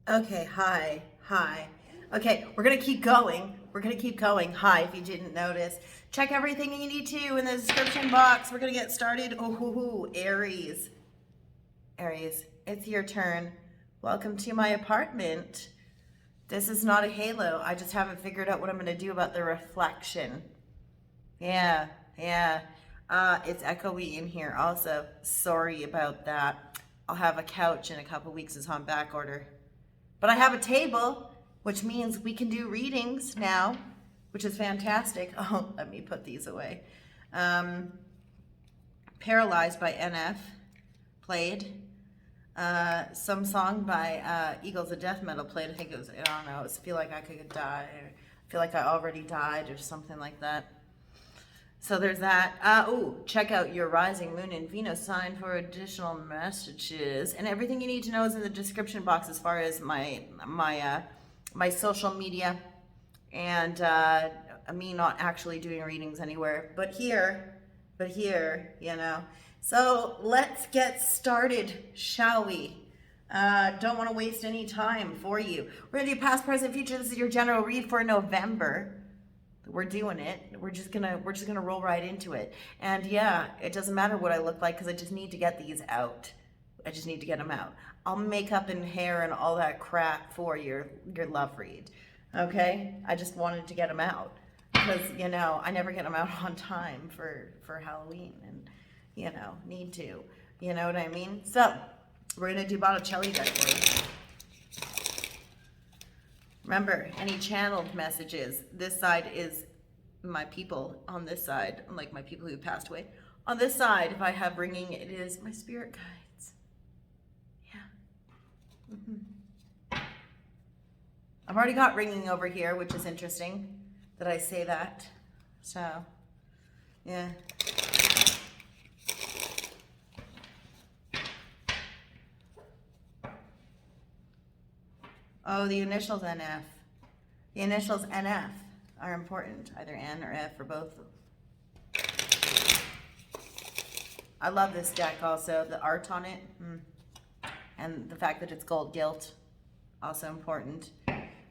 Okay, hi, hi. Okay, we're gonna keep going. We're gonna keep going. Hi, if you didn't notice. Check everything you need to in the description box. We're gonna get started. Aries. Aries, it's your turn. Welcome to my apartment. This is not a halo. I just haven't figured out what I'm gonna do about the reflection. Yeah, yeah. It's echoey in here also. Sorry about that. I'll have a couch in a couple weeks. It's on back order. But I have a table, which means we can do readings now, which is fantastic. Oh, let me put these away. Paralyzed by NF, played. Some song by Eagles of Death Metal played. I think it was, I don't know, it was Feel Like I Could Die, or Feel Like I Already Died, or something like that. So there's that. Check out your rising moon and Venus sign for additional messages, and everything you need to know is in the description box as far as my social media and me not actually doing readings anywhere, but here, you know. So let's get started, shall we? Don't want to waste any time for you. We're gonna do past, present, future. This is your general read for November. We're doing it. We're just gonna roll right into it. And yeah, it doesn't matter what I look like because I just need to get these out. I just need to get them out. I'll make up and hair and all that crap for your love read. Okay? I just wanted to get them out because I never get them out on time for Halloween, and need to. You know what I mean? So we're gonna do Botticelli deck for you. Remember, any channeled messages, this side is my people. On this side, unlike my people who passed away, on this side, if I have ringing, it is my spirit guides. Yeah. I've already got ringing over here, which is interesting that I say that. So, yeah. Oh, the initials NF. The initials NF are important, either N or F or both. I love this deck also, the art on it, and the fact that it's gold gilt, also important.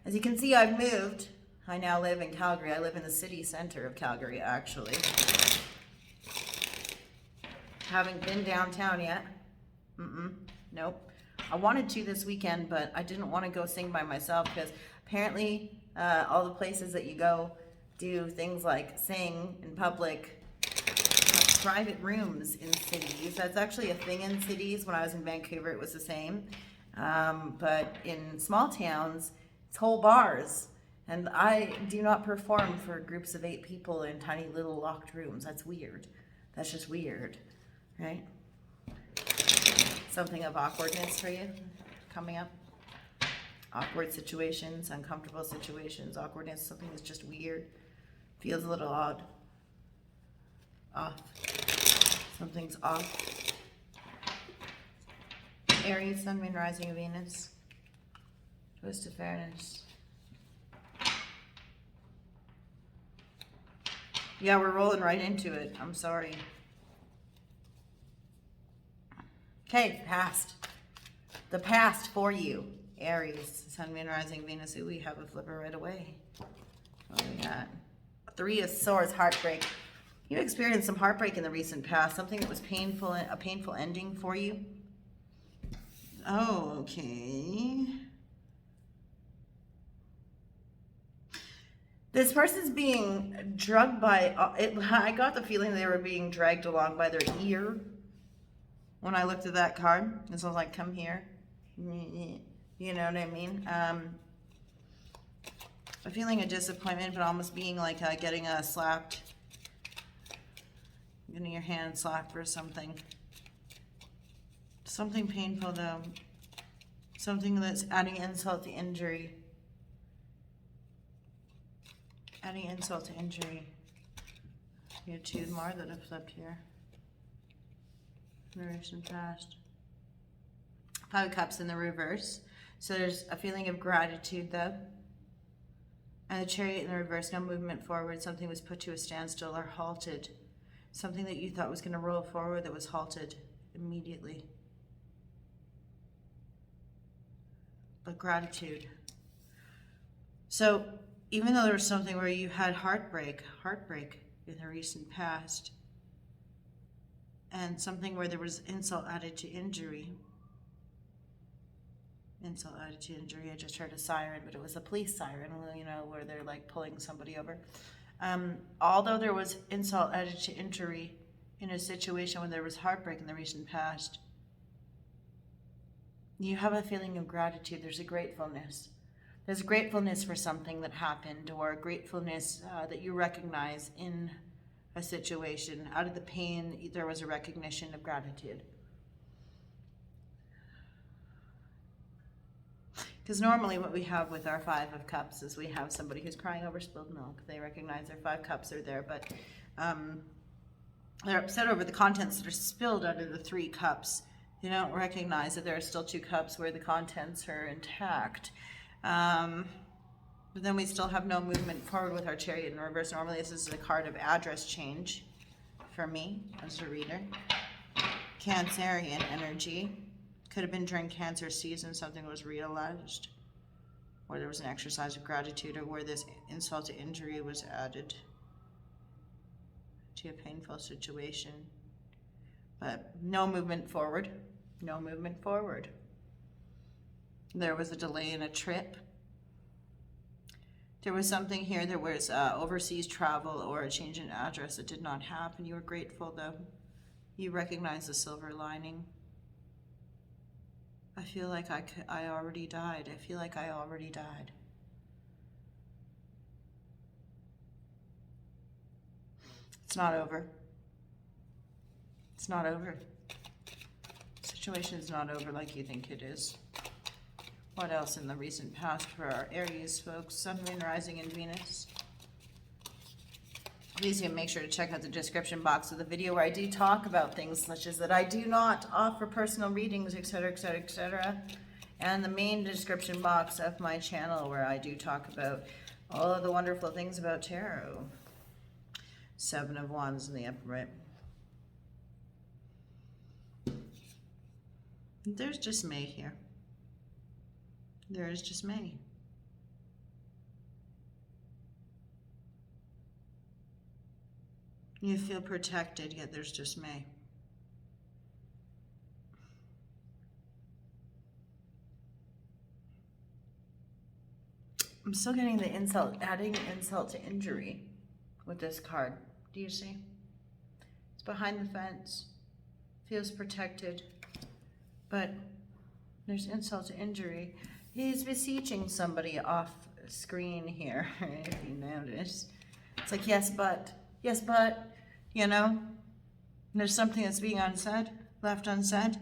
As you can see, I've moved. I now live in Calgary. I live in the city center of Calgary, actually. Haven't been downtown yet. Nope. I wanted to this weekend, but I didn't want to go sing by myself because apparently all the places that you go do things like sing in public, have private rooms in cities. That's actually a thing in cities. When I was in Vancouver, it was the same. But in small towns, it's whole bars. And I do not perform for groups of 8 people in tiny little locked rooms. That's weird. That's just weird, right? Something of awkwardness for you coming up? Awkward situations, uncomfortable situations, awkwardness, something that's just weird, feels a little odd, off. Something's off. Aries, Sun, Moon, Rising, Venus. Twist of fairness. Yeah, we're rolling right into it. I'm sorry. Okay, past. The past for you, Aries, Sun, Moon, Rising, Venus. Ooh, we have a flipper right away. What do we got? 3 of Swords, heartbreak. You experienced some heartbreak in the recent past. Something that was painful, a painful ending for you. Oh, okay. This person's being drugged by, I got the feeling they were being dragged along by their ear. When I looked at that card, and so I was like, come here. You know what I mean? A feeling of disappointment, but almost being like getting slapped. Getting your hand slapped or something. Something painful though. Something that's adding insult to injury. Adding insult to injury. You have 2 more that have flipped here. Recent past. 5 of Cups in the reverse. So there's a feeling of gratitude though. And the Chariot in the reverse, no movement forward. Something was put to a standstill or halted. Something that you thought was going to roll forward that was halted immediately. but gratitude. So even though there was something where you had heartbreak in the recent past, and something where there was insult added to injury. Insult added to injury. I just heard a siren, but it was a police siren, you know, where they're like pulling somebody over. Although there was insult added to injury in a situation when there was heartbreak in the recent past, you have a feeling of gratitude. There's a gratefulness. There's a gratefulness for something that happened, or a gratefulness that you recognize in a situation. Out of the pain, there was a recognition of gratitude. Because normally what we have with our 5 of Cups is we have somebody who's crying over spilled milk. They recognize their 5 cups are there, but they're upset over the contents that are spilled out of the 3 cups. They don't recognize that there are still 2 cups where the contents are intact. But then we still have no movement forward with our Chariot in reverse. Normally this is a card of address change for me as a reader. Cancerian energy. Could have been during Cancer season, something was realized, or there was an exercise of gratitude, or where this insult to injury was added to a painful situation. But no movement forward. No movement forward. There was a delay in a trip. There was something here, there was overseas travel or a change in address that did not happen. You were grateful though. You recognize the silver lining. I feel like I already died. I feel like I already died. It's not over. It's not over. The situation is not over like you think it is. What else in the recent past for our Aries folks? Sun, Moon, Rising, and Venus. Please make sure to check out the description box of the video where I do talk about things such as that I do not offer personal readings, etc., etc., etc. And the main description box of my channel where I do talk about all of the wonderful things about tarot. 7 of Wands in the upright. There's dismay here. There is dismay. You feel protected, yet there's dismay. I'm still getting the insult, adding insult to injury with this card. Do you see? It's behind the fence. Feels protected, but there's insult to injury. He's beseeching somebody off screen here, if you notice. It's like, yes, but, you know, there's something that's being unsaid, left unsaid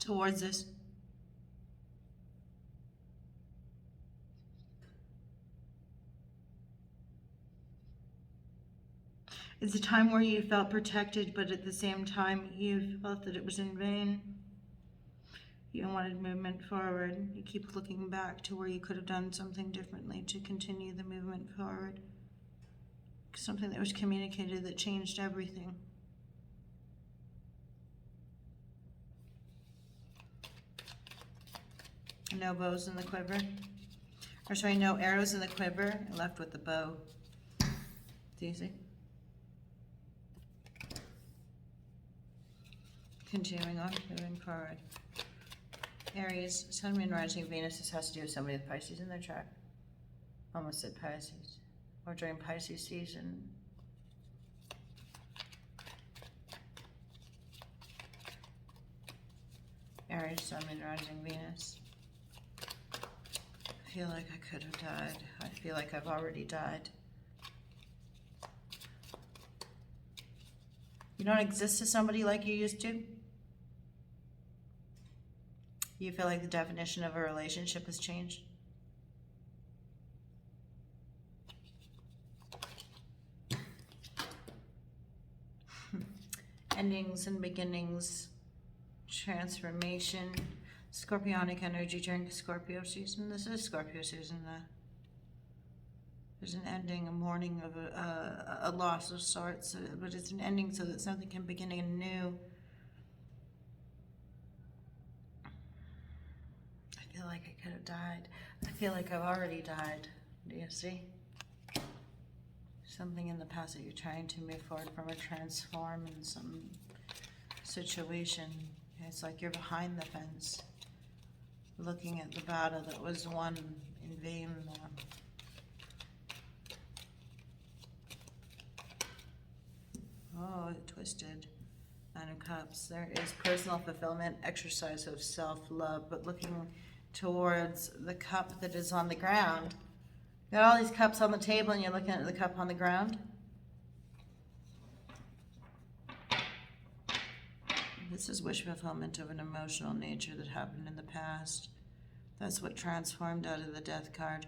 towards this. It's a time where you felt protected, but at the same time, you felt that it was in vain. You wanted movement forward. You keep looking back to where you could have done something differently to continue the movement forward. Something that was communicated that changed everything. No bows in the quiver. Or sorry, no arrows in the quiver. I left with the bow. It's easy. Continuing on, moving forward. Aries, Sun, Moon, Rising, Venus. This has to do with somebody with Pisces in their chart. Almost said Pisces. Or during Pisces season. Aries, Sun, Moon, Rising, Venus. I feel like I could have died. I feel like I've already died. You don't exist to somebody like you used to. You feel like the definition of a relationship has changed. Endings and beginnings, transformation, Scorpionic energy during Scorpio season. This is Scorpio season. There's an ending, a mourning of a loss of sorts, but it's an ending so that something can begin anew. feel like I could have died. I feel like I've already died. Do you see? Something in the past that you're trying to move forward from or transform in some situation. It's like you're behind the fence, looking at the battle that was won in vain. Oh, it twisted. Nine of Cups. There is personal fulfillment, exercise of self-love, but looking towards the cup that is on the ground. You got all these cups on the table and you're looking at the cup on the ground. This is wish fulfillment of an emotional nature that happened in the past. That's what transformed out of the Death card.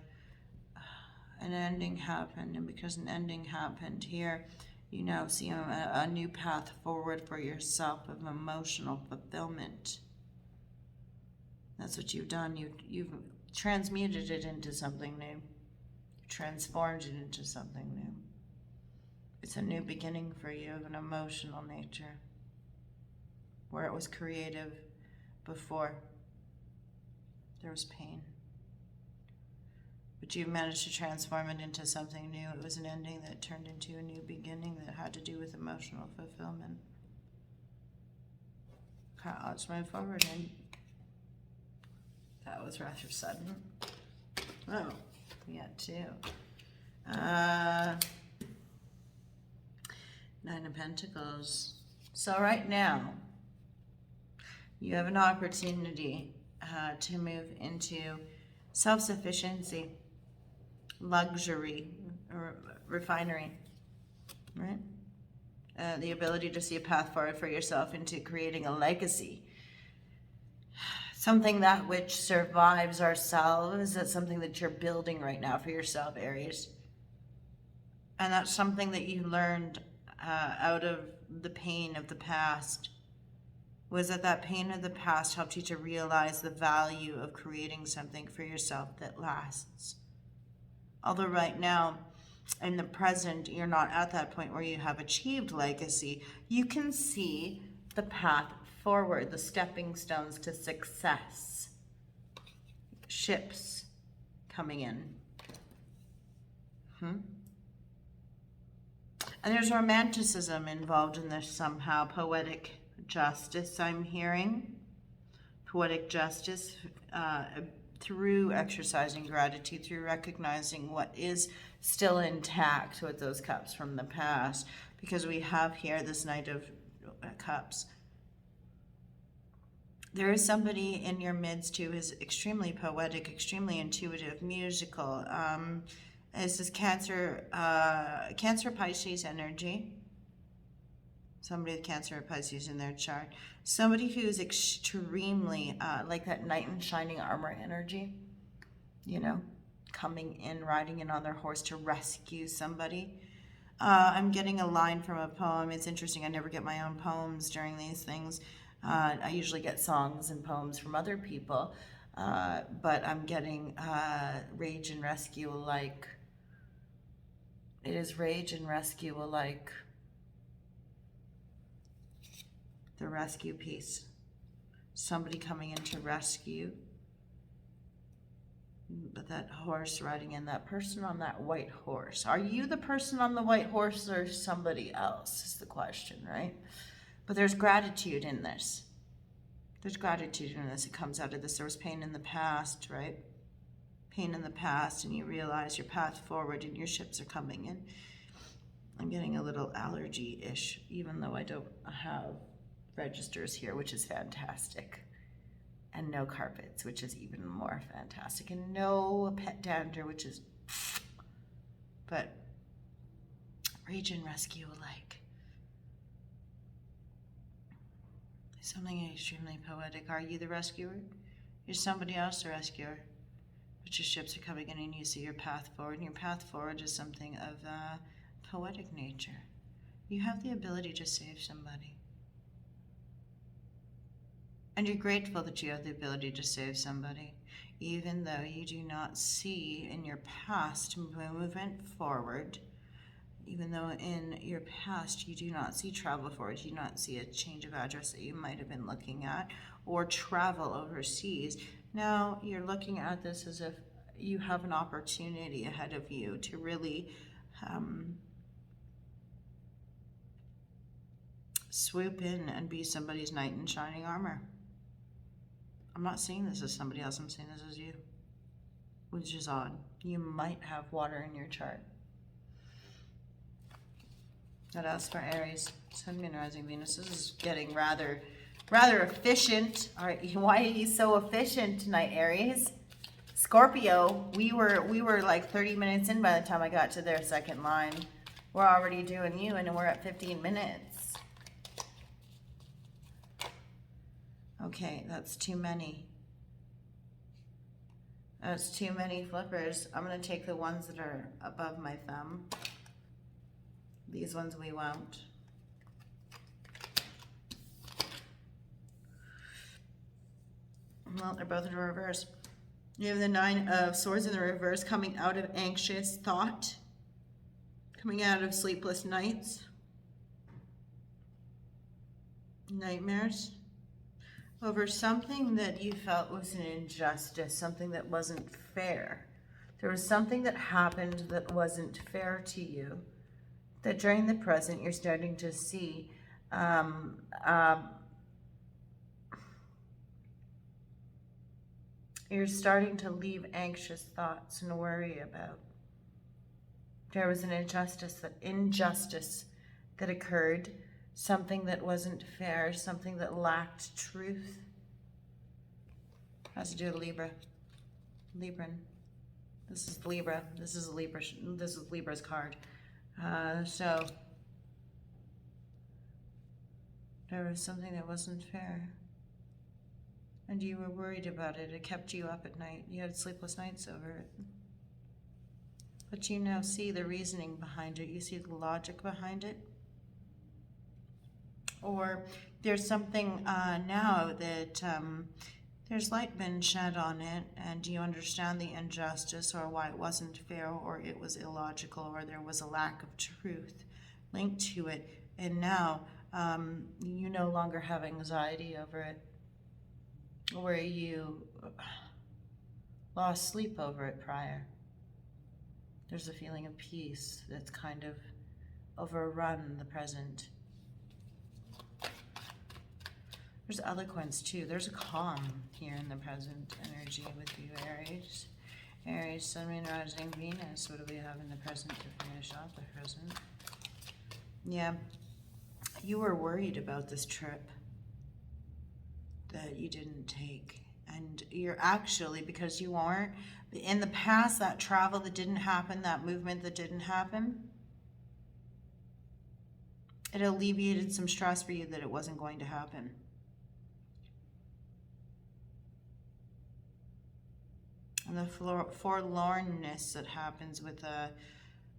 An ending happened, and because an ending happened here, you now see a new path forward for yourself of emotional fulfillment. That's what you've done. You've transmuted it into something new. Transformed it into something new. It's a new beginning for you of an emotional nature, where it was creative before. There was pain. But you managed to transform it into something new. It was an ending that turned into a new beginning that had to do with emotional fulfillment. Okay, let's move forward. And that was rather sudden. Oh, we got two. Nine of Pentacles. So right now, you have an opportunity to move into self-sufficiency, luxury, or refinery, right? The ability to see a path forward for yourself into creating a legacy. Something that which survives ourselves. That's something that you're building right now for yourself, Aries. And that's something that you learned out of the pain of the past. Was that pain of the past helped you to realize the value of creating something for yourself that lasts. Although right now, in the present, you're not at that point where you have achieved legacy, you can see the path forward, the stepping stones to success. Ships coming in. And there's romanticism involved in this somehow. Poetic justice, I'm hearing. Poetic justice through exercising gratitude, through recognizing what is still intact with those cups from the past. Because we have here this Knight of Cups. There is somebody in your midst who is extremely poetic, extremely intuitive, musical. This is Cancer Pisces energy. Somebody with Cancer or Pisces in their chart. Somebody who's extremely, like that knight in shining armor energy, you know, coming in, riding in on their horse to rescue somebody. I'm getting a line from a poem. It's interesting. I never get my own poems during these things. I usually get songs and poems from other people, but I'm getting rage and rescue alike. It is rage and rescue alike. The rescue piece. Somebody coming in to rescue. But that horse riding in, that person on that white horse. Are you the person on the white horse or somebody else is the question, right? But there's gratitude in this. There's gratitude in this. It comes out of this. There was pain in the past, right? Pain in the past, and you realize your path forward and your ships are coming in. I'm getting a little allergy-ish, even though I don't have registers here, which is fantastic. And no carpets, which is even more fantastic. And no pet dander, which is... But rage and rescue alike. Something extremely poetic. Are you the rescuer? Is somebody else the rescuer? But your ships are coming in and you see your path forward. And your path forward is something of poetic nature. You have the ability to save somebody. And you're grateful that you have the ability to save somebody, even though you do not see in your past movement forward, even though in your past you do not see travel forward, you do not see a change of address that you might have been looking at, or travel overseas. Now you're looking at this as if you have an opportunity ahead of you to really swoop in and be somebody's knight in shining armor. I'm not seeing this as somebody else, I'm seeing this as you, which is odd. You might have water in your chart. What else for Aries? Sun, Moon, Rising, Venus. This is getting rather efficient. All right, why are you so efficient tonight, Aries? Scorpio, we were like 30 minutes in by the time I got to their second line. We're already doing you, and we're at 15 minutes. Okay, that's too many. That's too many flippers. I'm going to take the ones that are above my thumb. These ones we won't. Well, they're both in reverse. You have the Nine of Swords in the reverse, coming out of anxious thought, coming out of sleepless nights, nightmares, over something that you felt was an injustice, something that wasn't fair. There was something that happened that wasn't fair to you, that during the present you're starting to see you're starting to leave anxious thoughts and worry about. There was an injustice that occurred, something that wasn't fair, something that lacked truth. Has to do with Libra. Libran. This is Libra. This is Libra. This is Libra's card. So there was something that wasn't fair, and you were worried about it. It kept you up at night. You had sleepless nights over it. But you now see the reasoning behind it. You see the logic behind it. Or there's something now that there's light been shed on it, and you understand the injustice, or why it wasn't fair, or it was illogical, or there was a lack of truth linked to it. And now you no longer have anxiety over it, where you lost sleep over it prior. There's a feeling of peace that's kind of overrun the present. There's eloquence too. There's a calm here in the present energy with you, Aries. Aries, Sun, Moon, Rising, Venus. What do we have in the present to finish off the present? Yeah, you were worried about this trip that you didn't take. And you're actually, because you weren't, in the past, that travel that didn't happen, that movement that didn't happen, it alleviated some stress for you that it wasn't going to happen. And the forlornness that happens with a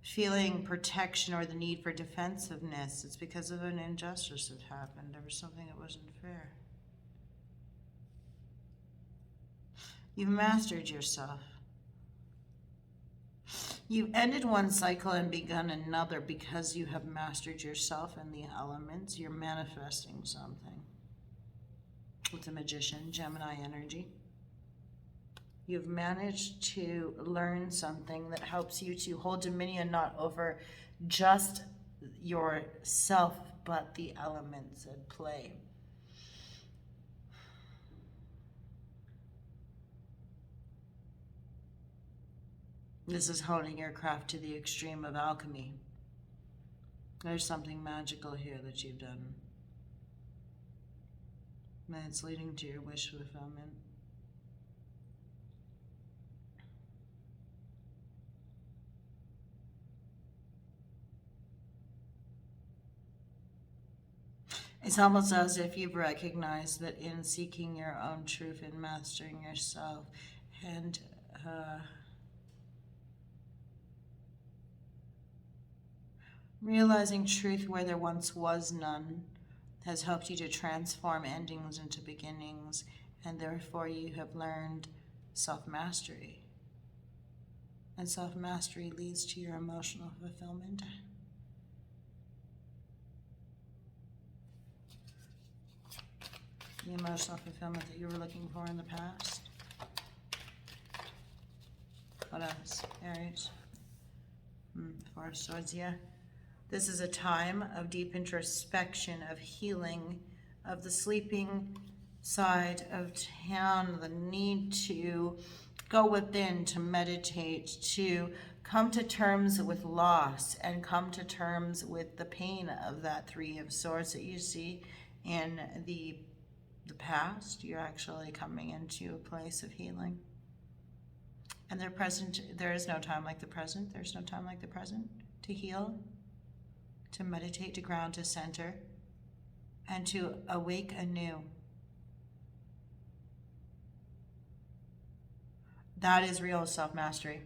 feeling protection or the need for defensiveness, it's because of an injustice that happened. There was something that wasn't fair. You've mastered yourself. You've ended one cycle and begun another because you have mastered yourself and the elements. You're manifesting something. With the Magician, Gemini energy. You've managed to learn something that helps you to hold dominion not over just yourself, but the elements at play. This is honing your craft to the extreme of alchemy. There's something magical here that you've done. And it's leading to your wish fulfillment. It's almost as if you've recognized that in seeking your own truth and mastering yourself and realizing truth where there once was none has helped you to transform endings into beginnings, and therefore you have learned self-mastery. And self-mastery leads to your emotional fulfillment. The emotional fulfillment that you were looking for in the past. What else? Aries. Four of Swords, yeah. This is a time of deep introspection, of healing, of the sleeping side of town, the need to go within, to meditate, to come to terms with loss and come to terms with the pain of that Three of Swords that you see in the past. You're actually coming into a place of healing. And there is no time like the present. There's no time like the present to heal, to meditate, to ground, to center, and to awake anew. That is real self-mastery.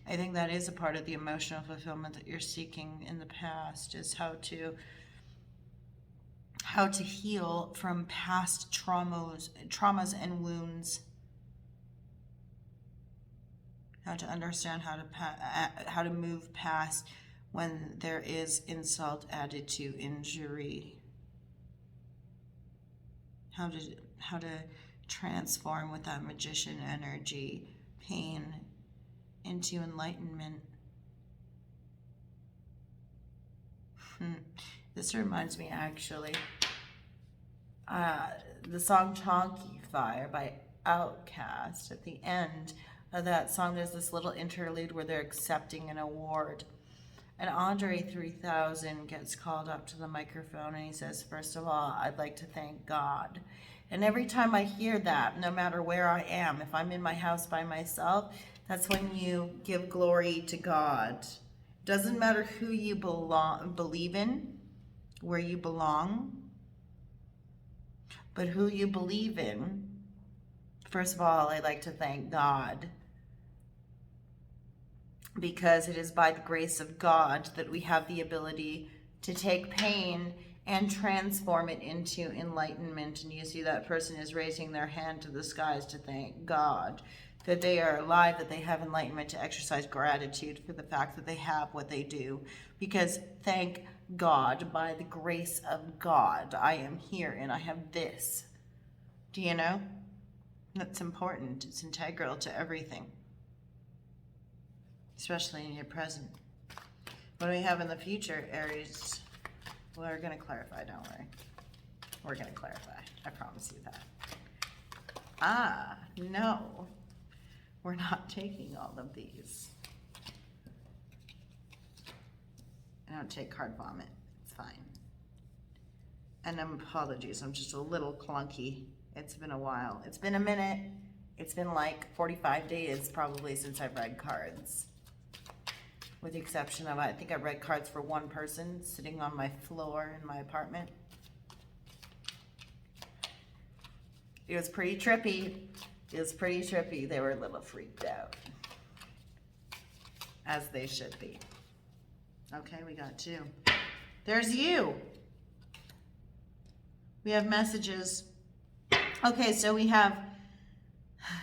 I think that is a part of the emotional fulfillment that you're seeking in the past, is how to heal from past traumas and wounds. How to understand how to move past when there is insult added to injury. How to transform with that magician energy, pain into enlightenment. This reminds me, actually, the song Chonky Fire by Outcast. At the end of that song, there's this little interlude where they're accepting an award. And Andre 3000 gets called up to the microphone and he says, first of all, I'd like to thank God. And every time I hear that, no matter where I am, if I'm in my house by myself, that's when you give glory to God. Doesn't matter who you believe in, where you belong, but who you believe in. First of all, I'd like to thank God, because it is by the grace of God that we have the ability to take pain and transform it into enlightenment. And you see that person is raising their hand to the skies to thank God that they are alive, that they have enlightenment, to exercise gratitude for the fact that they have what they do. Because thank God, by the grace of God, I am here and I have this. Do you know? That's important. It's integral to everything, especially in your present. What do we have in the future, Aries? We're going to clarify, don't worry. We're going to clarify. I promise you that. No. We're not taking all of these. I don't take card vomit. It's fine. And apologies, I'm just a little clunky. It's been a while. It's been a minute. It's been like 45 days probably since I've read cards. With the exception of, I think I read cards for one person sitting on my floor in my apartment. It was pretty trippy. They were a little freaked out. As they should be. Okay, we got two. There's you. We have messages. Okay, so we have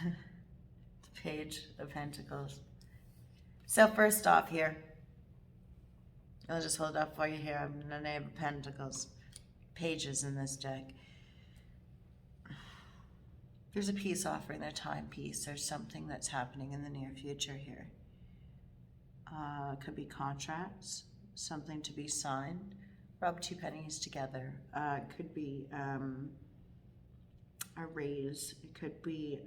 the Page of Pentacles. So first off here, I'll just hold it up for you here. I'm in the Knave of Pentacles. Pages in this deck. There's a peace offering, a timepiece. There's something that's happening in the near future here. Could be contracts, something to be signed. Rub two pennies together. Could be a raise. It could be,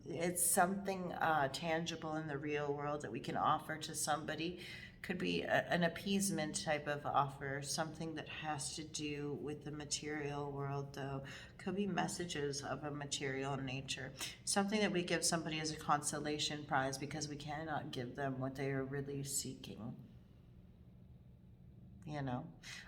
it's something tangible in the real world that we can offer to somebody. Could be an appeasement type of offer, something that has to do with the material world though. Could be messages of a material nature. Something that we give somebody as a consolation prize because we cannot give them what they are really seeking. You know,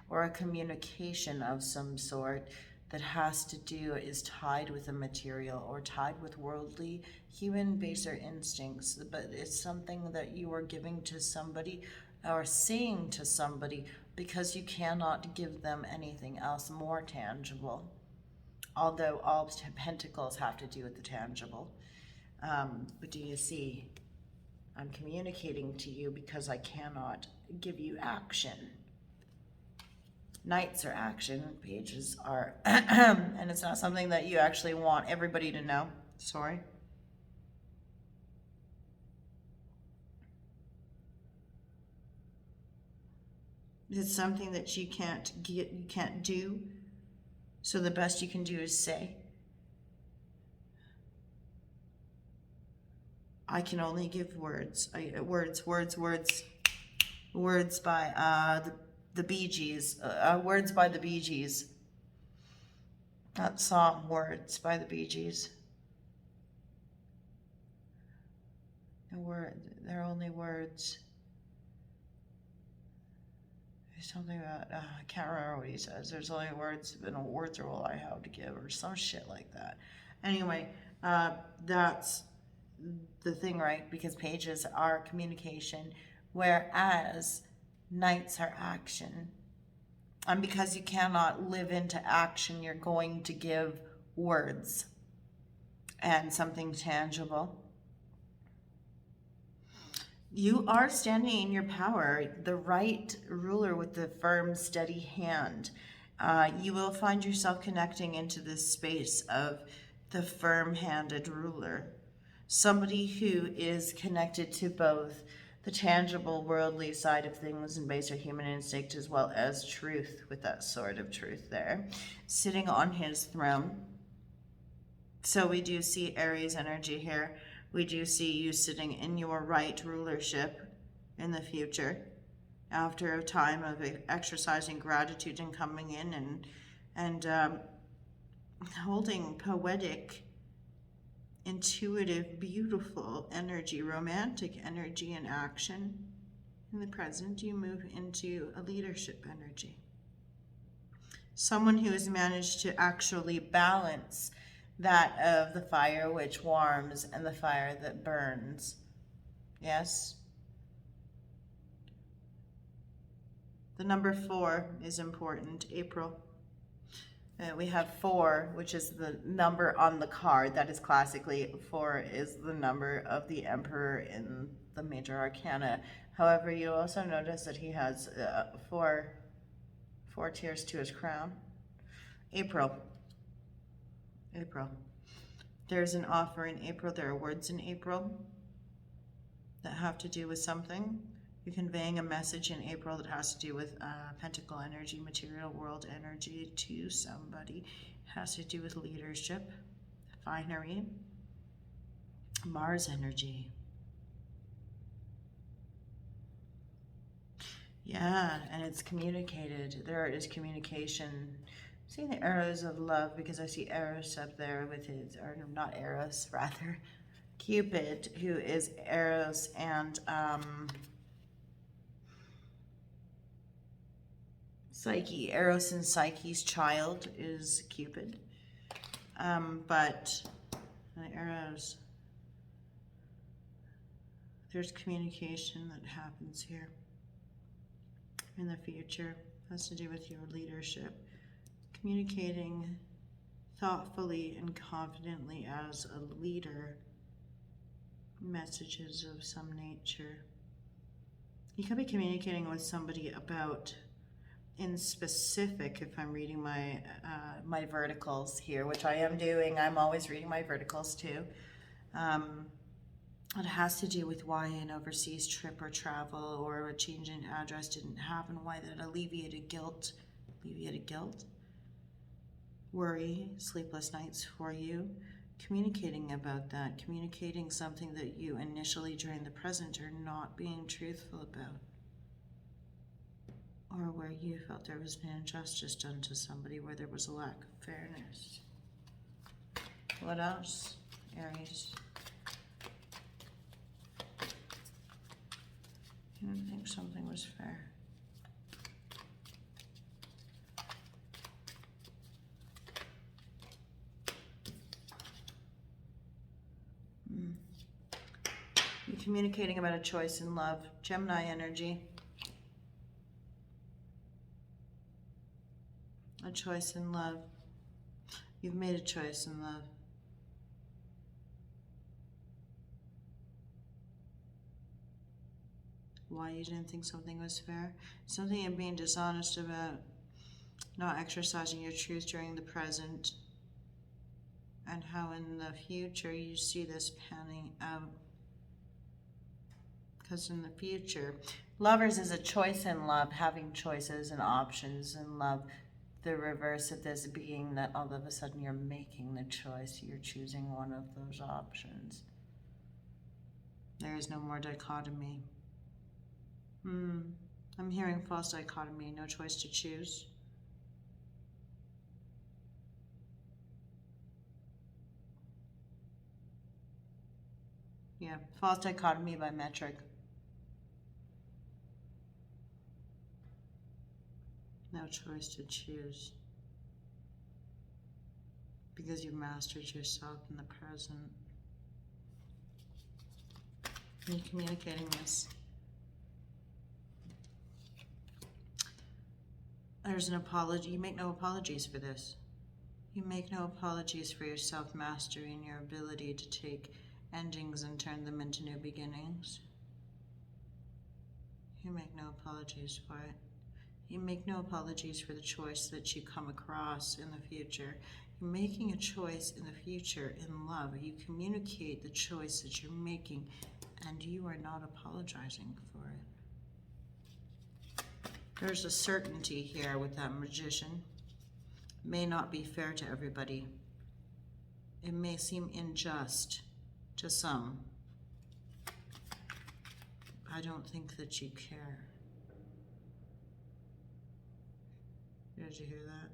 or a communication of some sort that has to do, is tied with a material or tied with worldly, human baser instincts, but it's something that you are giving to somebody or saying to somebody because you cannot give them anything else more tangible. Although all pentacles have to do with the tangible. But do you see, I'm communicating to you because I cannot give you action. Knights are action, pages are, and it's not something that you actually want everybody to know. Sorry. It's something that you can't get, you can't do. So the best you can do is say. I can only give words. Words by the Bee Gees. Words by the Bee Gees. That song, Words by the Bee Gees. They're only words. There's something about, I can't remember what he says. There's only words, and words are all I have to give, or some shit like that. Anyway, that's the thing, right? Because pages are communication, whereas knights are action. And because you cannot live into action, you're going to give words and something tangible. You are standing in your power, the right ruler with the firm, steady hand. You will find yourself connecting into this space of the firm-handed ruler. Somebody who is connected to both the tangible, worldly side of things and baser human instinct, as well as truth, with that sword of truth there, sitting on his throne. So we do see Aries energy here. We do see you sitting in your right rulership in the future after a time of exercising gratitude and coming in and holding poetic, intuitive, beautiful energy, romantic energy and action. In the present, you move into a leadership energy. Someone who has managed to actually balance that of the fire which warms and the fire that burns. Yes? The number 4 is important, April. We have 4, which is the number on the card. That is classically, 4 is the number of the Emperor in the major arcana. However, you also notice that he has 4 tiers to his crown. April. There's an offer in April. There are words in April that have to do with something. You're conveying a message in April that has to do with pentacle energy, material world energy to somebody. It has to do with leadership, finery, Mars energy. Yeah, and it's communicated. There is communication. I'm seeing the arrows of love because I see Eros up there with his, or not Eros, rather, Cupid, who is Eros and Psyche. Eros and Psyche's child is Cupid. But the arrows, there's communication that happens here in the future. It has to do with your leadership. Communicating thoughtfully and confidently as a leader, messages of some nature. You could be communicating with somebody about, in specific, if I'm reading my my verticals here, which I am doing, I'm always reading my verticals too. It has to do with why an overseas trip or travel or a change in address didn't happen, why that alleviated guilt, worry, sleepless nights for you. Communicating about that, communicating something that you initially during the present are not being truthful about, or where you felt there was an injustice done to somebody, where there was a lack of fairness. What else, Aries? You didn't think something was fair. You're communicating about a choice in love. Gemini energy. A choice in love. You've made a choice in love. Why you didn't think something was fair? Something you're being dishonest about. not exercising your truth during the present, and how in the future you see this panning out. Because in the future, lovers is a choice in love, having choices and options in love. The reverse of this being that all of a sudden you're making the choice, you're choosing one of those options. There is no more dichotomy. I'm hearing false dichotomy, no choice to choose. Yeah, false dichotomy by metric. No choice to choose. Because you've mastered yourself in the present. You're communicating this. There's an apology. You make no apologies for this. You make no apologies for your self-mastery and your ability to take endings and turn them into new beginnings. You make no apologies for it. You make no apologies for the choice that you come across in the future. You're making a choice in the future in love. You communicate the choice that you're making, and you are not apologizing for it. There's a certainty here with that magician. It may not be fair to everybody. It may seem unjust to some. I don't think that you care. Did you hear that?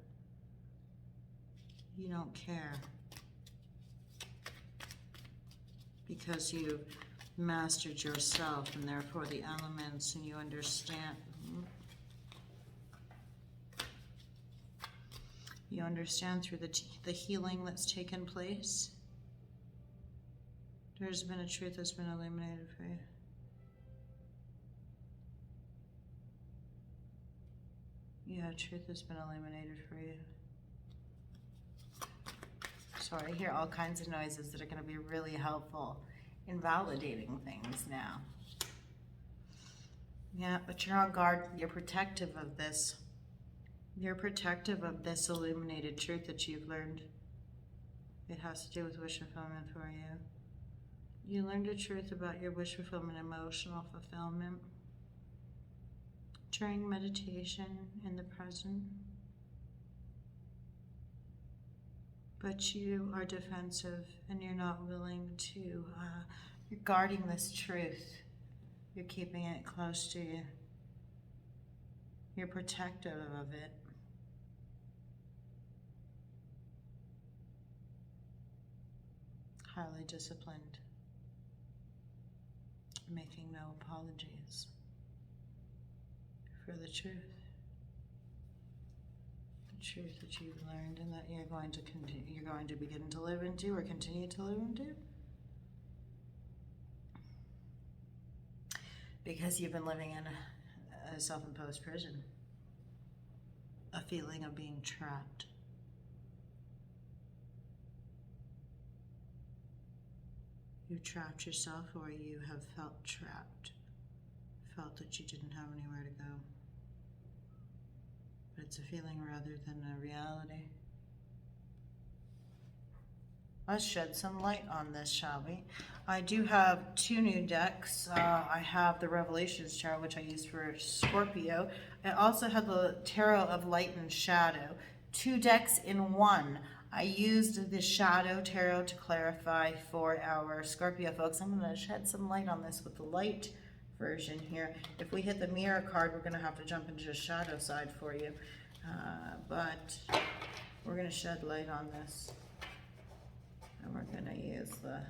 You don't care. Because you've mastered yourself and therefore the elements, and you understand. You understand through the healing that's taken place. There's been a truth that's been illuminated for you. Yeah, truth has been illuminated for you. Sorry, I hear all kinds of noises that are going to be really helpful in validating things now. Yeah, but you're on guard. You're protective of this. You're protective of this illuminated truth that you've learned. It has to do with wish fulfillment for you. You learned a truth about your wish fulfillment, emotional fulfillment, during meditation in the present. But you are defensive and you're not willing to, you're guarding this truth. You're keeping it close to you. You're protective of it. Highly disciplined. Making no apologies for the truth. The truth that you've learned and that you're going to continue, you're going to begin to live into or continue to live into. Because you've been living in a self-imposed prison. A feeling of being trapped. You trapped yourself, or you have felt trapped. Felt that you didn't have anywhere to go. But it's a feeling rather than a reality. Let's shed some light on this, shall we? I do have two new decks. I have the Revelations Tarot, which I used for Scorpio. I also have the Tarot of Light and Shadow. Two decks in one. I used the Shadow Tarot to clarify for our Scorpio folks. I'm going to shed some light on this with the light version here. If we hit the mirror card, we're going to have to jump into the shadow side for you. But we're going to shed light on this. And we're going to use the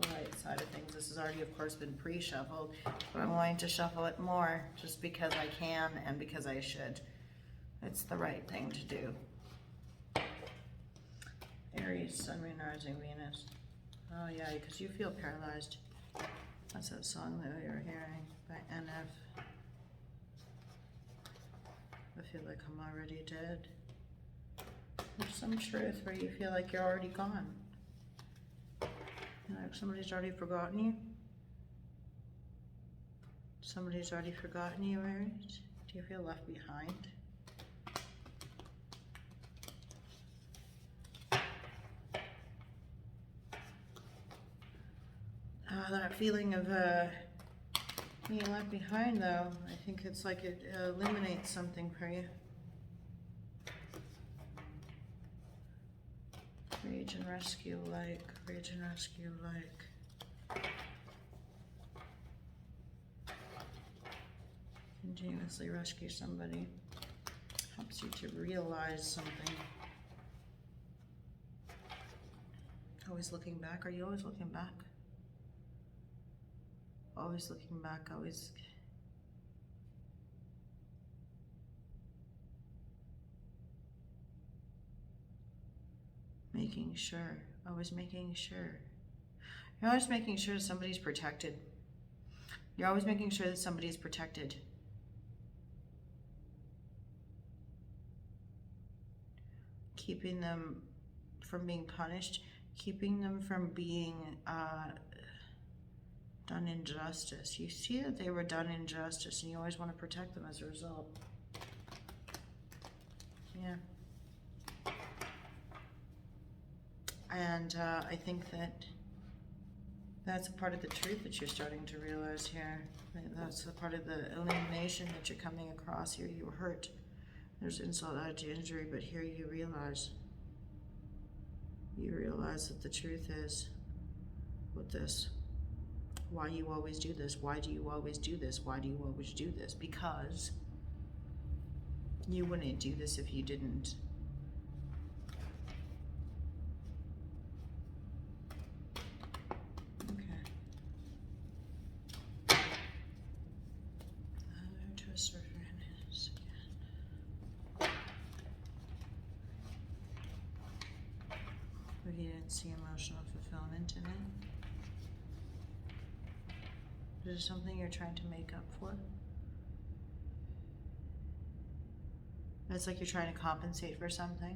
light side of things. This has already, of course, been pre-shuffled, but I'm going to shuffle it more just because I can and because I should. It's the right thing to do. Aries, Sun, Moon, Rising, Venus. Oh yeah, because you feel paralyzed. That's that song that we were hearing by NF. I feel like I'm already dead. There's some truth where you feel like you're already gone. Like somebody's already forgotten you. Somebody's already forgotten you, Aries. Do you feel left behind? That feeling of being left behind, though, I think it's like it eliminates something for you. Rage and rescue like, rage and rescue like. Continuously rescue somebody. Helps you to realize something. Always looking back. Are you always looking back? Always looking back, always. Making sure, always making sure. You're always making sure that somebody's protected. You're always making sure that somebody's protected. Keeping them from being punished, keeping them from being done injustice. You see that they were done injustice and you always want to protect them as a result. Yeah. And I think that that's a part of the truth that you're starting to realize here. That's a part of the illumination that you're coming across here. You were hurt. There's insult added to injury, but here you realize that the truth is with this. Why you always do this? Why do you always do this? Why do you always do this? Because you wouldn't do this if you didn't. Okay. Another twister for his again. We didn't see emotional fulfillment in it. Is it something you're trying to make up for? It's like you're trying to compensate for something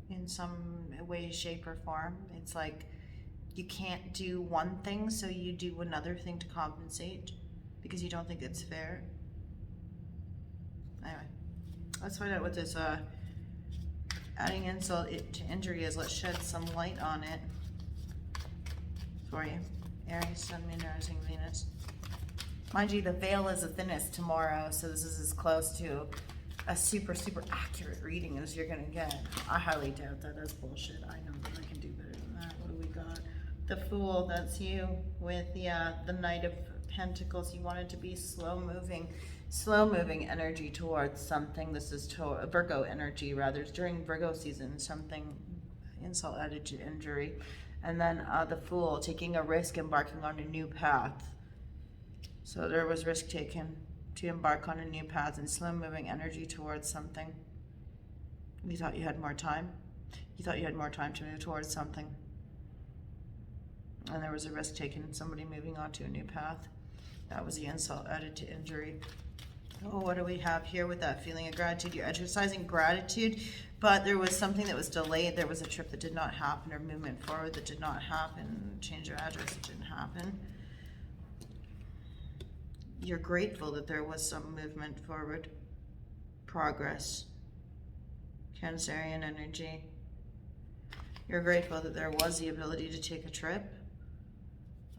in some way, shape, or form. It's like you can't do one thing, so you do another thing to compensate because you don't think it's fair. Anyway, let's find out what this adding insult to injury is. Let's shed some light on it for you. Aries, Sun, Moon, rising, Venus. Mind you, the veil is the thinnest tomorrow, so this is as close to a super, super accurate reading as you're going to get. I highly doubt that. That's bullshit. I know that I can do better than that. What do we got? The Fool, that's you, with the Knight of Pentacles. You want it to be slow-moving energy towards something. This is Virgo energy, rather. It's during Virgo season, something, insult added to injury. And then the Fool, taking a risk, embarking on a new path. So there was risk taken to embark on a new path and slow-moving energy towards something. You thought you had more time. You thought you had more time to move towards something. And there was a risk taken, somebody moving on to a new path. That was the insult added to injury. Oh, what do we have here with that feeling of gratitude? You're exercising gratitude, but there was something that was delayed. There was a trip that did not happen, or movement forward that did not happen, change your address that didn't happen. You're grateful that there was some movement forward, progress, Cancerian energy. You're grateful that there was the ability to take a trip,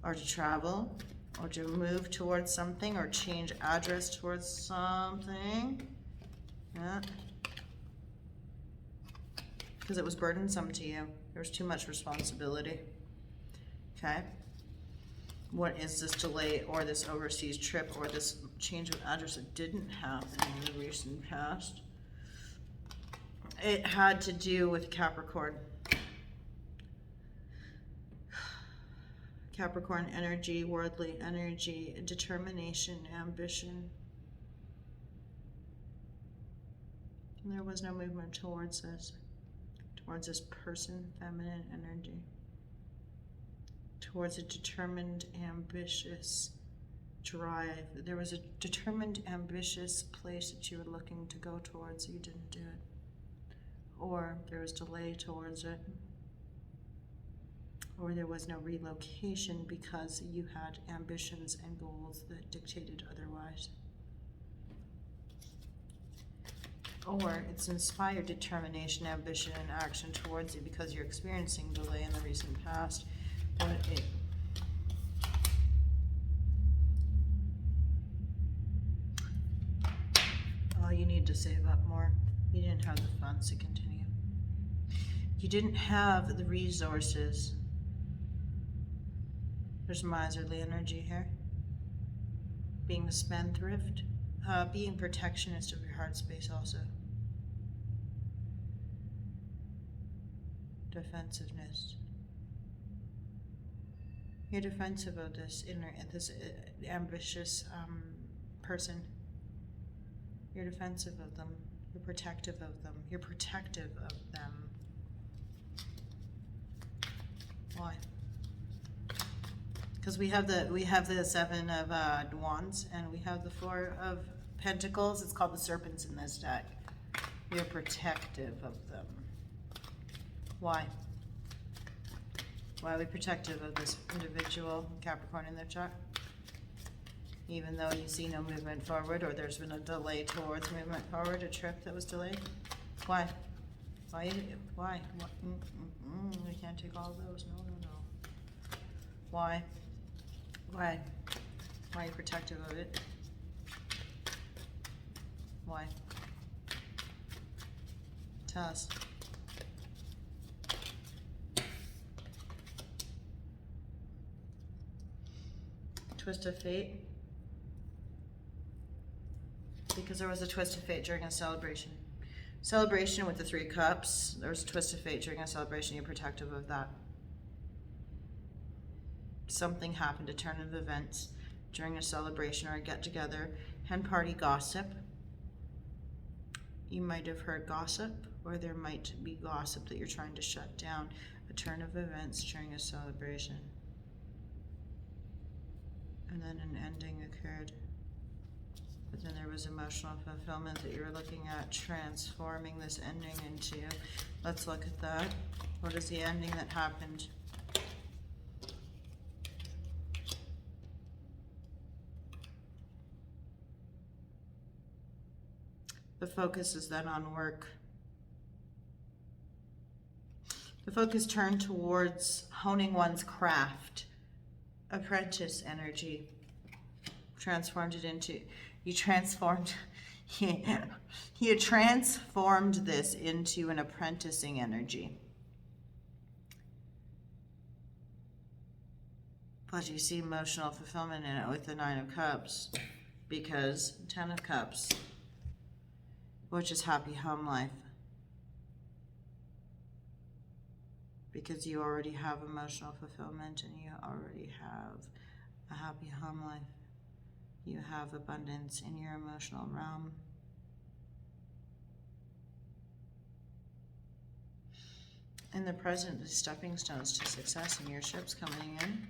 or to travel, or to move towards something, or change address towards something. Yeah. Because it was burdensome to you. There was too much responsibility. Okay. What is this delay, or this overseas trip, or this change of address that didn't happen in the recent past? It had to do with Capricorn. Capricorn energy, worldly energy, determination, ambition. And there was no movement towards this person, feminine energy. Towards a determined, ambitious drive. There was a determined, ambitious place that you were looking to go towards, you didn't do it. Or there was delay towards it. Or there was no relocation because you had ambitions and goals that dictated otherwise. Or it's inspired determination, ambition, and action towards it because you're experiencing delay in the recent past. But Well, you need to save up more. You didn't have the funds to continue. You didn't have the resources. There's miserly energy here. Being a spendthrift. Being protectionist of your heart space also. Defensiveness. You're defensive of this ambitious person. You're defensive of them. You're protective of them. You're protective of them. Why? Because we have the Seven of Wands and we have the Four of Pentacles. It's called the Serpents in this deck. You're protective of them. Why? Why are we protective of this individual Capricorn in their chart? Even though you see no movement forward, or there's been a delay towards movement forward, a trip that was delayed? Why? Why? Why? We can't take all of those. No, no, no. Why? Why? Why are you protective of it? Why? Tell us. Twist of fate. Because there was a twist of fate during a celebration. Celebration with the Three Cups. There was a twist of fate during a celebration. You're protective of that. Something happened, a turn of events during a celebration or a get-together. Hen party gossip. You might have heard gossip, or there might be gossip that you're trying to shut down. A turn of events during a celebration. And then an ending occurred. But then there was emotional fulfillment that you were looking at transforming this ending into. Let's look at that. What is the ending that happened? The focus is then on work. The focus turned towards honing one's craft. Apprentice energy. Transformed it into, you transformed this into an apprenticing energy. But you see emotional fulfillment in it with the Nine of Cups, because Ten of Cups, which is happy home life. Because you already have emotional fulfillment and you already have a happy home life. You have abundance in your emotional realm. In the present, the stepping stones to success and your ship's coming in.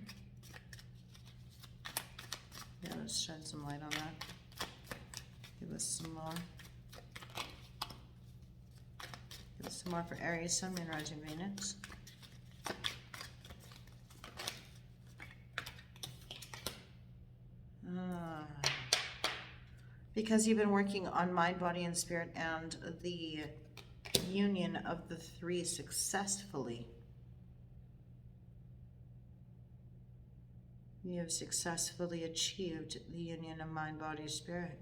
Yeah, let's shed some light on that. Give us some more. Give us some more for Aries, Sun, Moon, Rising, Venus. Because you've been working on mind, body, and spirit and the union of the three successfully. You have successfully achieved the union of mind, body, spirit.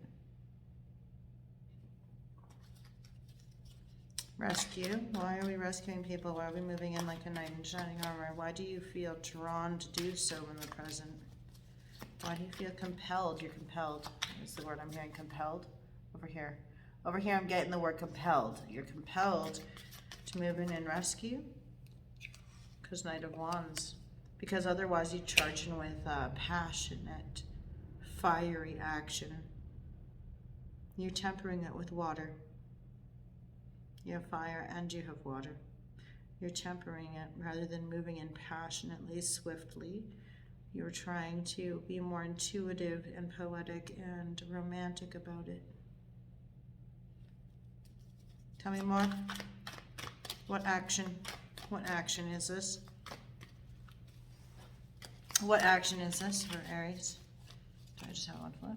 Rescue. Why are we rescuing people? Why are we moving in like a knight in shining armor? Why do you feel drawn to do so in the present? Why do you feel compelled? You're compelled. That's the word I'm hearing, compelled. Over here. Over here I'm getting the word compelled. You're compelled to move in and rescue. Because Knight of Wands. Because otherwise you charge in with passionate, fiery action. You're tempering it with water. You have fire and you have water. You're tempering it rather than moving in passionately, swiftly. You're trying to be more intuitive and poetic and romantic about it. Tell me more. What action? What action is this? What action is this for Aries? Do I just have one flip?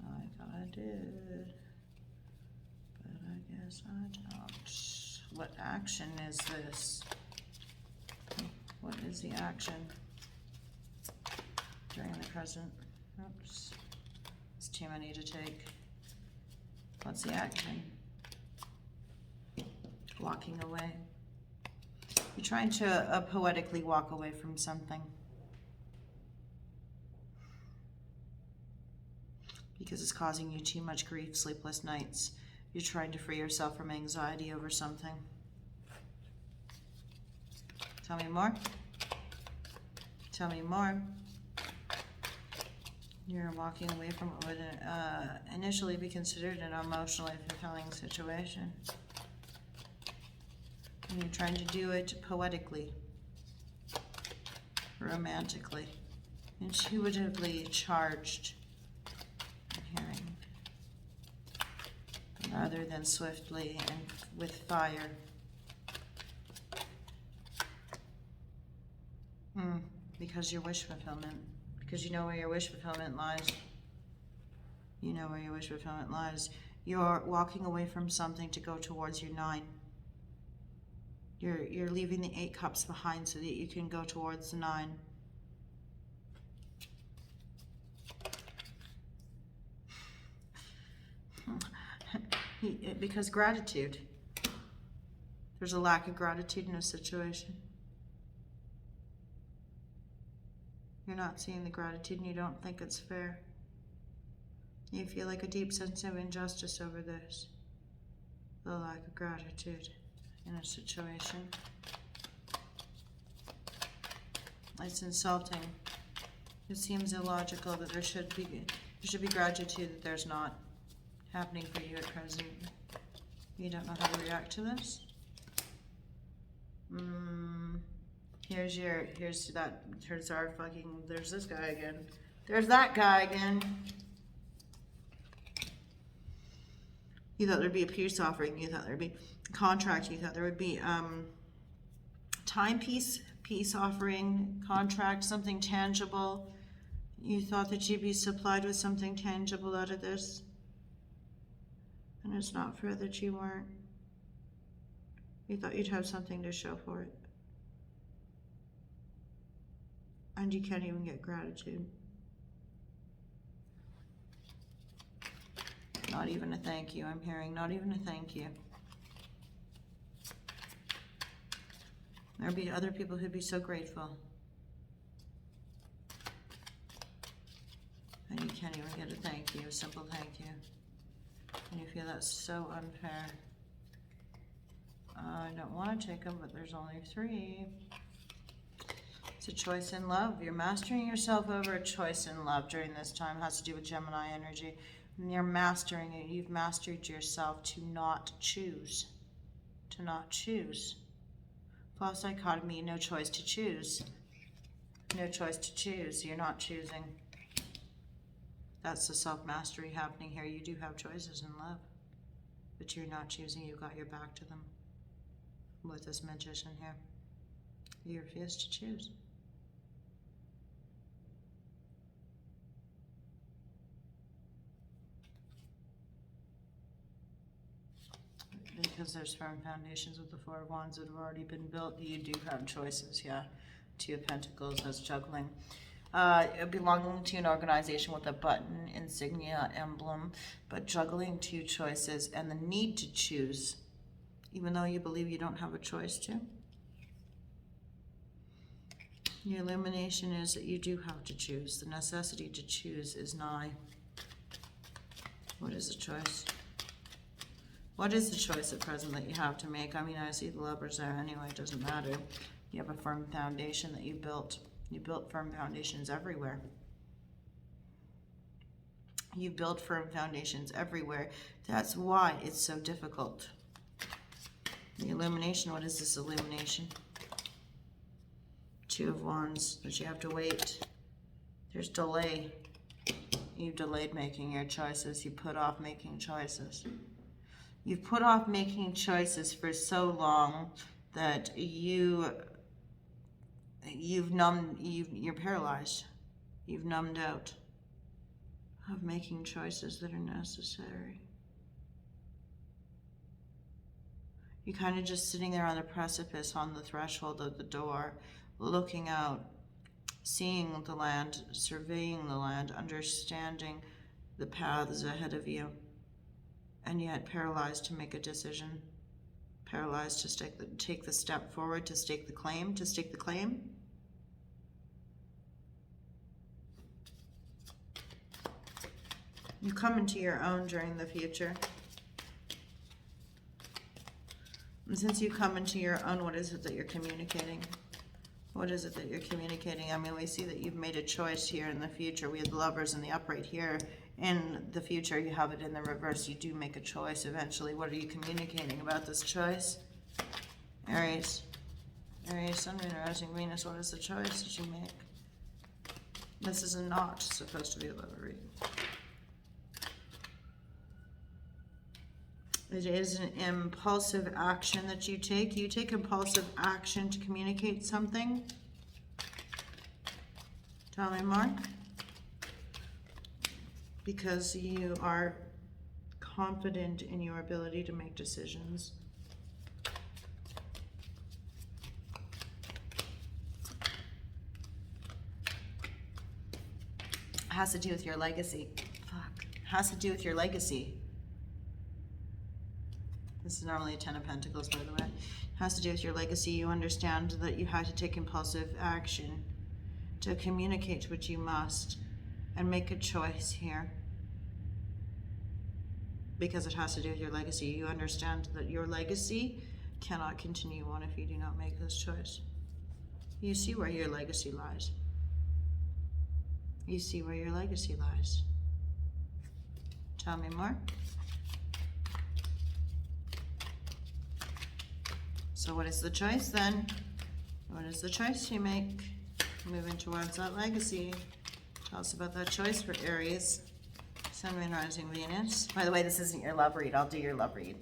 I thought I did. Yes, I don't. What action is this? What is the action during the present? Oops. It's too many to take. What's the action? Walking away. You're trying to poetically walk away from something. Because it's causing you too much grief, sleepless nights. You're trying to free yourself from anxiety over something. Tell me more. Tell me more. You're walking away from what would initially be considered an emotionally fulfilling situation. And you're trying to do it poetically, romantically, intuitively charged, I'm hearing, rather than swiftly and with fire. Because your wish fulfillment. Because you know where your wish fulfillment lies. You know where your wish fulfillment lies. You're walking away from something to go towards your 9. You're leaving the 8 cups behind so that you can go towards the 9. Because gratitude. There's a lack of gratitude in a situation. You're not seeing the gratitude and you don't think it's fair. You feel like a deep sense of injustice over this. The lack of gratitude in a situation. It's insulting. It seems illogical that there should be gratitude that there's not happening for you at present. You don't know how to react to this? There's this guy again. There's that guy again. You thought there'd be a peace offering. You thought there'd be a contract. You thought there would be timepiece, peace offering, contract, something tangible. You thought that you'd be supplied with something tangible out of this. And it's not fair that you weren't. You thought you'd have something to show for it. And you can't even get gratitude. Not even a thank you, I'm hearing. Not even a thank you. There'll be other people who'd be so grateful. And you can't even get a thank you, a simple thank you. And you feel that's so unfair. I don't want to take them, but there's only 3. It's a choice in love. You're mastering yourself over a choice in love during this time. It has to do with Gemini energy. And you're mastering it. You've mastered yourself to not choose. To not choose. False dichotomy, no choice to choose. No choice to choose. You're not choosing. That's the self-mastery happening here. You do have choices in love. But you're not choosing. You've got your back to them. With this magician here. You refuse to choose. Because there's firm foundations with the 4 of Wands that have already been built. You do have choices, yeah. 2 of Pentacles, that's juggling. Belonging to an organization with a button, insignia, emblem, but juggling 2 choices and the need to choose, even though you believe you don't have a choice to. Your illumination is that you do have to choose. The necessity to choose is nigh. What is the choice? What is the choice at present that you have to make? I mean, I see the Lovers there anyway, it doesn't matter. You have a firm foundation that you built. You built firm foundations everywhere. You built firm foundations everywhere. That's why it's so difficult. The illumination, what is this illumination? 2 of Wands, but you have to wait. There's delay. You delayed making your choices. You put off making choices. You've put off making choices for so long that you're paralyzed. You've numbed out of making choices that are necessary. You're kind of just sitting there on the precipice, on the threshold of the door, looking out, seeing the land, surveying the land, understanding the paths ahead of you, and yet paralyzed to make a decision, paralyzed to take the step forward, to stake the claim, You come into your own during the future. And since you come into your own, what is it that you're communicating? What is it that you're communicating? I mean, we see that you've made a choice here in the future. We have the Lovers in the upright here. In the future, you have it in the reverse. You do make a choice eventually. What are you communicating about this choice? Aries. Aries, Sun, Moon, Rising, Venus. What is the choice that you make? This is not supposed to be a love reading. It is an impulsive action that you take. You take impulsive action to communicate something. Tell me more. Because you are confident in your ability to make decisions. Has to do with your legacy. Has to do with your legacy. This is normally a 10 of Pentacles, by the way. Has to do with your legacy. You understand that you had to take impulsive action to communicate what you must and make a choice here. Because it has to do with your legacy. You understand that your legacy cannot continue on if you do not make this choice. You see where your legacy lies. You see where your legacy lies. Tell me more. So what is the choice then? What is the choice you make? Moving towards that legacy. Tell us about that choice for Aries. Sun, Moon, Rising, Venus. By the way, this isn't your love read. I'll do your love read.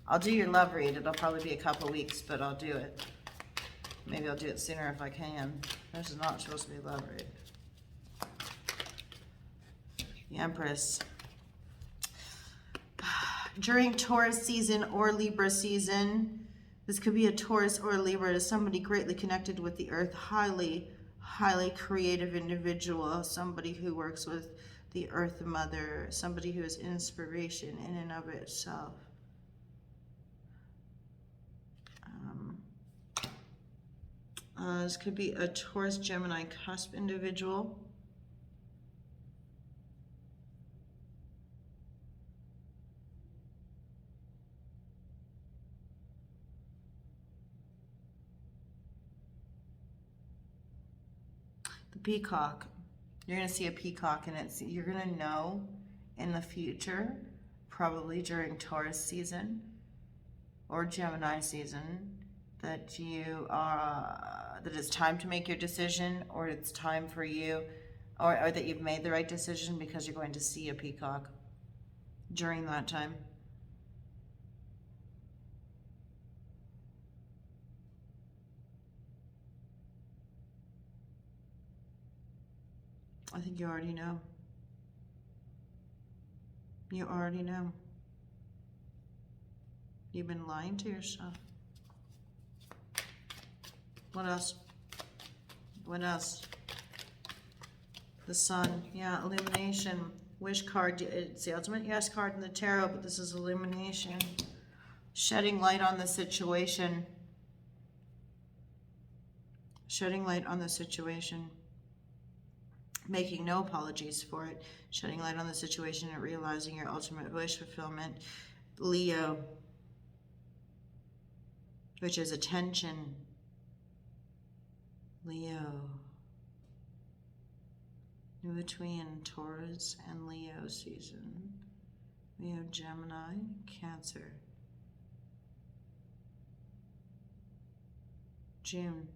I'll do your love read. It'll probably be a couple weeks, but I'll do it. Maybe I'll do it sooner if I can. This is not supposed to be a love read. The Empress. During Taurus season or Libra season, this could be a Taurus or a Libra, to somebody greatly connected with the earth, highly creative individual, somebody who works with the Earth Mother, somebody who is inspiration in and of itself. This could be a Taurus, Gemini cusp individual. The peacock. You're going to see a peacock, and you're going to know in the future, probably during Taurus season or Gemini season, that that it's time to make your decision, or it's time for you, or that you've made the right decision, because you're going to see a peacock during that time. I think you already know. You already know. You've been lying to yourself. What else? What else? The Sun. Yeah, illumination. Wish card. It's the ultimate yes card in the tarot, but this is illumination. Shedding light on the situation. Shedding light on the situation. Making no apologies for it. Shedding light on the situation and realizing your ultimate wish fulfillment. Leo, which is attention. Leo. In between Taurus and Leo season, we have Gemini, Cancer. June.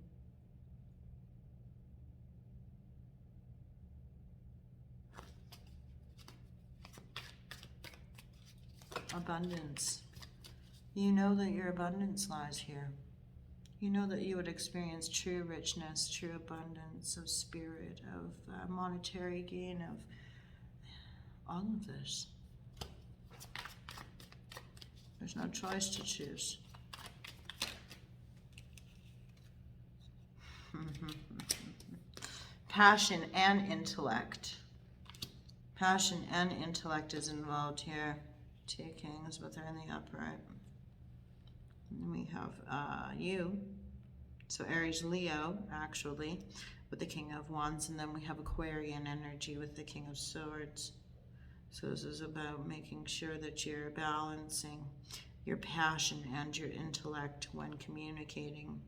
Abundance. You know that your abundance lies here. You know that you would experience true richness, true abundance of spirit, of monetary gain, of all of this. There's no choice to choose. Passion and intellect. Passion and intellect is involved here. 2 kings, but they're in the upright. And then we have you. So Aries, Leo, actually, with the King of Wands. And then we have Aquarian energy with the King of Swords. So this is about making sure that you're balancing your passion and your intellect when communicating.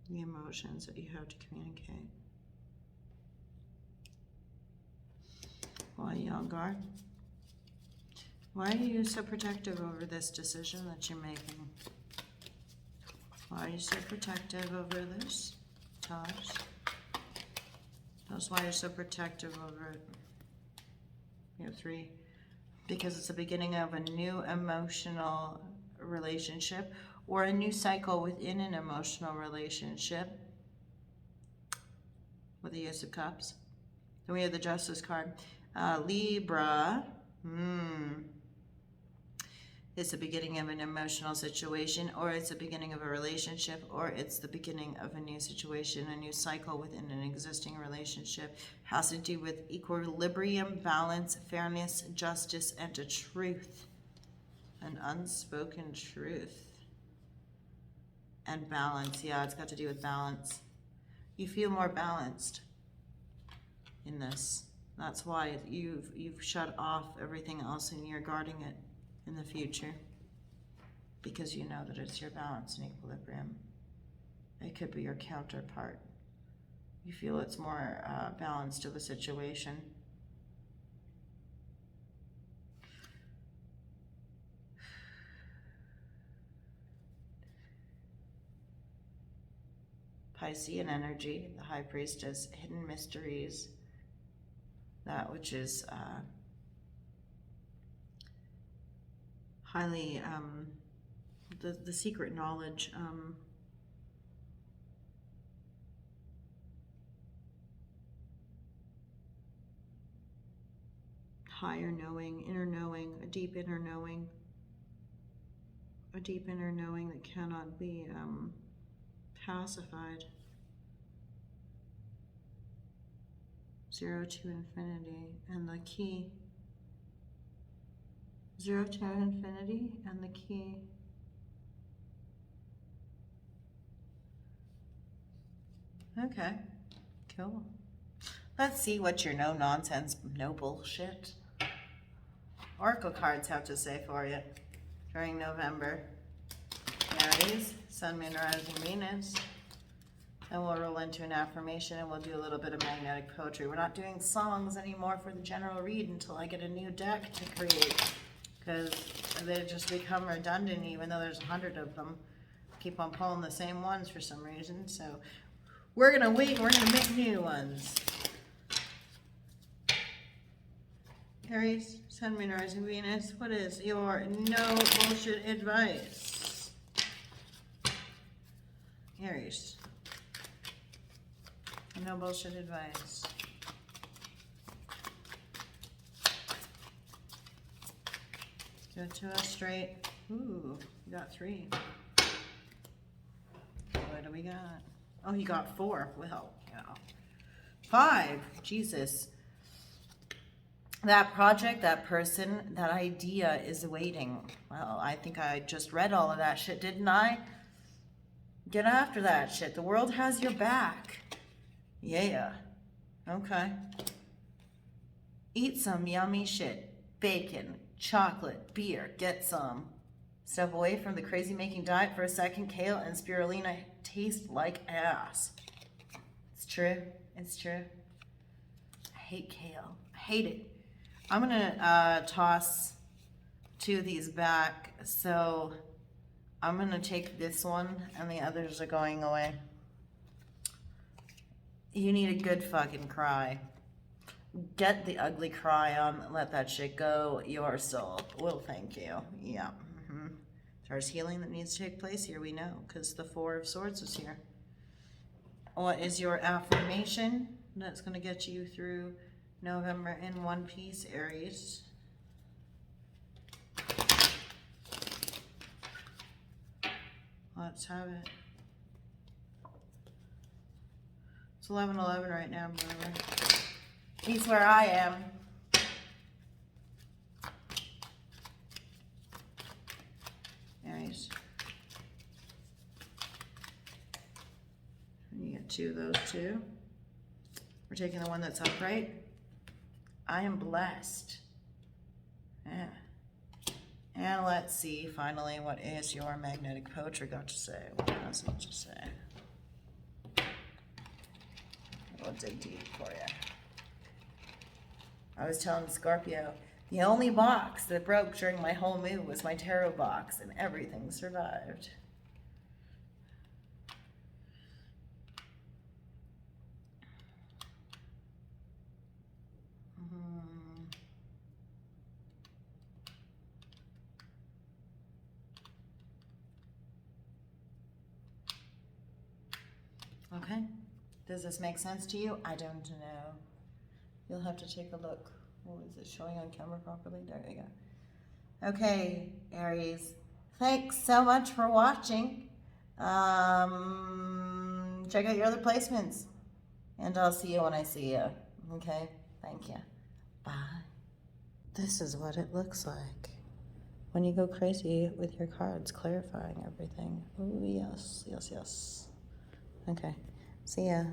The emotions that you have to communicate. Why, Yongar? Why are you so protective over this decision that you're making? Why are you so protective over this? Tell us. Tell us why you're so protective over it. You have 3. Because it's the beginning of a new emotional relationship or a new cycle within an emotional relationship with the Ace of Cups. Then we have the Justice card. Libra. It's the beginning of an emotional situation, or it's the beginning of a relationship, or it's the beginning of a new situation, a new cycle within an existing relationship. Has to do with equilibrium, balance, fairness, justice, and a truth. An unspoken truth. And balance. Yeah, it's got to do with balance. You feel more balanced in this. That's why you've shut off everything else and you're guarding it in the future, because you know that it's your balance and equilibrium. It could be your counterpart. You feel it's more balanced of a situation. Piscean energy, the High Priestess, hidden mysteries, that which is highly, the secret knowledge, higher knowing, inner knowing, a deep inner knowing that cannot be pacified. 0 to infinity, and the key. 0 to infinity, and the key. Okay, cool. Let's see what your no nonsense, no bullshit Oracle cards have to say for you during November. Aries, Sun, Moon, Rising, Venus. And we'll roll into an affirmation and we'll do a little bit of magnetic poetry. We're not doing songs anymore for the general read until I get a new deck to create, because they just become redundant even though there's 100 of them. Keep on pulling the same ones for some reason. So we're gonna wait, we're gonna make new ones. Aries, Sun, Moon, Rising, Venus, what is your no bullshit advice? Aries. No bullshit advice. Go to us straight. Ooh, you got 3. What do we got? Oh, you got 4. Well, yeah. 5. Jesus. That project, that person, that idea is waiting. Well, I think I just read all of that shit, didn't I? Get after that shit. The world has your back. Yeah. Okay. Eat some yummy shit. Bacon, chocolate, beer. Get some. Step away from the crazy making diet for a second. Kale and spirulina taste like ass. It's true. It's true. I hate kale. I hate it. I'm gonna toss 2 of these back. So I'm gonna take this one and the others are going away. You need a good fucking cry. Get the ugly cry on. Let that shit go. Your soul will thank you. Yeah. There's healing that needs to take place here, we know, because the 4 of Swords is here. What is your affirmation that's going to get you through November in one piece, Aries? let's have it. It's 11:11 right now, whatever. He's where I am. Aries. You get 2 of those 2. We're taking the one that's upright. I am blessed. Yeah. And let's see, finally, what is your magnetic poetry got to say? What has it to say? We'll dig deep for you. I was telling Scorpio, the only box that broke during my whole move was my tarot box, and everything survived. Okay. Does this make sense to you? I don't know. You'll have to take a look. Oh, is it showing on camera properly? There you go. Okay, Aries. Thanks so much for watching. Check out your other placements. And I'll see you when I see you. Okay? Thank you. Bye. This is what it looks like when you go crazy with your cards, clarifying everything. Oh, yes, yes, yes. Okay. See ya.